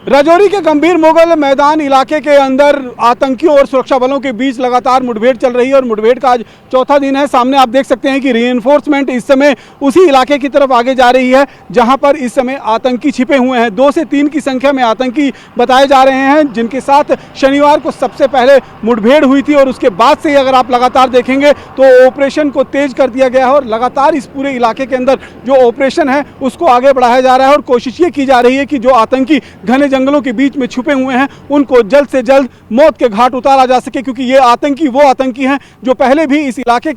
राजौरी के गंभीर मुगल मैदान इलाके के अंदर आतंकियों और सुरक्षा बलों के बीच लगातार मुठभेड़ चल रही है और मुठभेड़ का आज चौथा दिन है। सामने आप देख सकते हैं कि रीइंफोर्समेंट इस समय उसी इलाके की तरफ आगे जा रही है जहां पर इस समय आतंकी छिपे हुए हैं। 2 से 3 की संख्या में आतंकी बताए जा रहे हैं जिनके साथ शनिवार को सबसे पहले मुठभेड़ हुई थी और उसके बाद से ही अगर आप लगातार देखेंगे तो ऑपरेशन को तेज कर दिया गया है और लगातार इस पूरे इलाके के अंदर जो ऑपरेशन है उसको आगे बढ़ाया जा रहा है और कोशिश ये की जा रही है कि जो आतंकी घने जंगलों के बीच में छुपे हुए हैं उनको जल्द से जल्द मौत के घाट उतारा जा सके, क्योंकि ये आतंकी वो आतंकी हैं जो पहले भी इस इलाके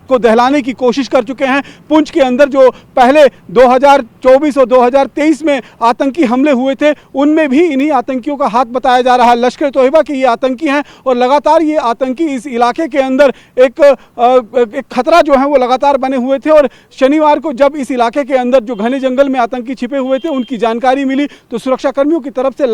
को दहलाने की कोशिश कर चुके हैं। पुंछ के अंदर जो पहले 2024 और 2023 में आतंकी हमले हुए थे उनमें भी इन्हीं आतंकियों का हाथ बताया जा रहा है। लश्कर तोयबा के ये आतंकी हैं और लगातार ये आतंकी इस इलाके के अंदर एक खतरा जो है वो लगातार बने हुए थे और शनिवार को जब इस इलाके के अंदर जो घने जंगल में आतंकी छिपे हुए थे उनकी जानकारी मिली तो सुरक्षा कर्मियों की तरफ से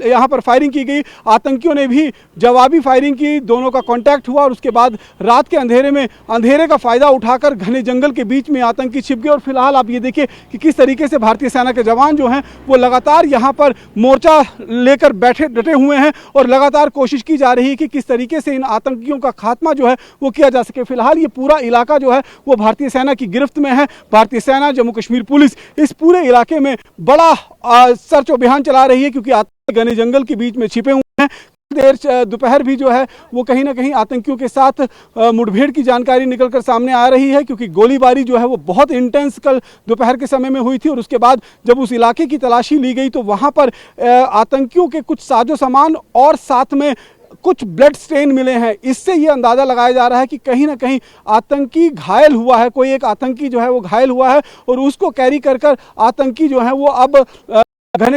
यहाँ पर फायरिंग की गई। आतंकियों ने भी जवाबी फायरिंग की, दोनों का कांटेक्ट हुआ और उसके बाद रात के अंधेरे में अंधेरे का फायदा उठाकर घने जंगल के बीच में आतंकी छिप गए। और फिलहाल आप ये देखिए कि किस तरीके से भारतीय सेना के जवान जो हैं वो लगातार यहाँ पर मोर्चा लेकर डटे हुए हैं और लगातार कोशिश की जा रही है कि किस तरीके से इन आतंकियों का खात्मा जो है वो किया जा सके। फिलहाल ये पूरा इलाका जो है वो भारतीय सेना की गिरफ्त में है। भारतीय सेना, जम्मू कश्मीर पुलिस इस पूरे इलाके में बड़ा सर्च अभियान चला रही है क्योंकि घने जंगल के बीच में छिपे हुए हैं। देर दोपहर भी जो है वो कहीं ना कहीं आतंकियों के साथ मुठभेड़ की जानकारी निकलकर सामने आ रही है, क्योंकि गोलीबारी जो है वो बहुत इंटेंस कल दोपहर के समय में हुई थी और उसके बाद जब उस इलाके की तलाशी ली गई तो वहां पर आतंकियों के कुछ साजो सामान और साथ में कुछ ब्लड स्टेन मिले हैं। इससे ये अंदाजा लगाया जा रहा है कि कहीं ना कहीं आतंकी घायल हुआ है, कोई एक आतंकी जो है वो घायल हुआ है और उसको कैरी कर आतंकी जो है वो अब घने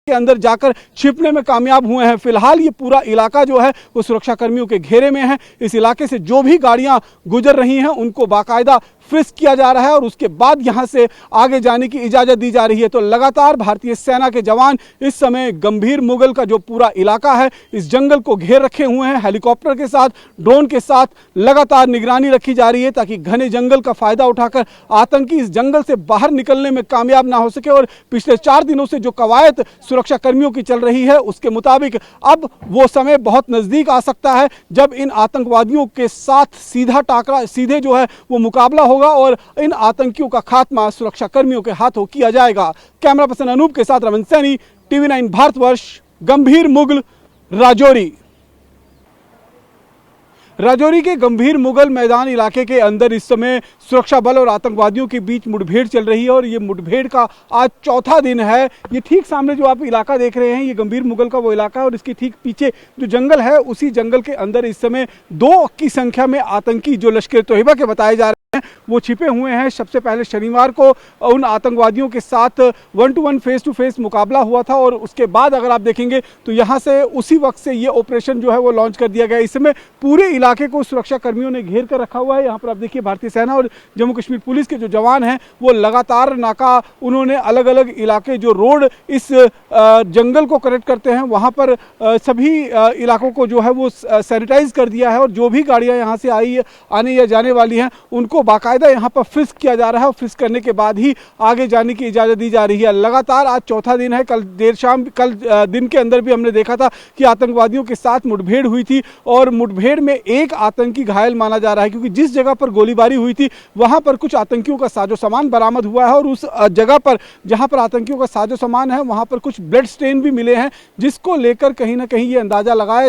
के अंदर जाकर छिपने में कामयाब हुए हैं। फिलहाल ये पूरा इलाका जो है वो सुरक्षा कर्मियों के घेरे में है। इस इलाके से जो भी गाड़ियां गुजर रही हैं उनको बाकायदा फ्रिस्क किया जा रहा है और उसके बाद यहां से आगे जाने की इजाजत दी जा रही है। तो लगातार भारतीय सेना के जवान इस समय गंभीर मुगल का जो पूरा इलाका है इस जंगल को घेर रखे हुए हैं। हेलीकॉप्टर के साथ, ड्रोन के साथ लगातार निगरानी रखी जा रही है ताकि घने जंगल का फायदा उठाकर आतंकी इस जंगल से बाहर निकलने में कामयाब ना हो सके। और पिछले 4 दिनों से जो कवायद सुरक्षा कर्मियों की चल रही है उसके मुताबिक अब वो समय बहुत नजदीक आ सकता है जब इन आतंकवादियों के साथ सीधे जो है वो मुकाबला होगा और इन आतंकियों का खात्मा सुरक्षा कर्मियों के हाथों किया जाएगा। कैमरा पर्सन अनूप के साथ रमन सैनी, TV9 भारतवर्ष, गंभीर मुगल, राजौरी। राजौरी के गंभीर मुगल मैदान इलाके के अंदर इस समय सुरक्षा बल और आतंकवादियों के बीच मुठभेड़ चल रही है और ये मुठभेड़ का आज चौथा दिन है। ये ठीक सामने जो आप इलाका देख रहे हैं ये गंभीर मुगल का वो इलाका है और इसके ठीक पीछे जो जंगल है उसी जंगल के अंदर इस समय 2 की संख्या में आतंकी जो लश्कर तोयबा के बताए जा रहे हैं वो छिपे हुए हैं। सबसे पहले शनिवार को उन आतंकवादियों के साथ 1-to-1 फेस-टू-फेस मुकाबला हुआ था और उसके बाद अगर आप देखेंगे तो यहाँ से उसी वक्त से ये ऑपरेशन जो है वो लॉन्च कर दिया गया। इस समय पूरे इलाके को सुरक्षा कर्मियों ने घेर कर रखा हुआ है। यहाँ पर आप देखिए भारतीय सेना और जम्मू कश्मीर पुलिस के जो जवान हैं वो लगातार नाका, उन्होंने अलग अलग इलाके जो रोड इस जंगल को कनेक्ट करते हैं वहाँ पर सभी इलाकों को जो है वो सैनिटाइज कर दिया है और जो भी गाड़ियाँ यहाँ से आने या जाने वाली हैं उनको बाकायदा यहाँ पर फ्रिस्क किया जा रहा है और फ्रिस्क करने के बाद ही आगे जाने की इजाज़त दी जा रही है। लगातार आज चौथा दिन है। कल दिन के अंदर भी हमने देखा था कि आतंकवादियों के साथ मुठभेड़ हुई थी और मुठभेड़ में एक आतंकी घायल माना जा रहा है, क्योंकि जिस जगह पर गोलीबारी हुई थी वहां पर कुछ आतंकियों का साजो सामान बरामद हुआ है और उस जगह पर जहां पर आतंकियों का साजो सामान है वहां पर कुछ ब्लड स्टेन भी मिले हैं जिसको लेकर कहीं ना कहीं ये अंदाजा लगाया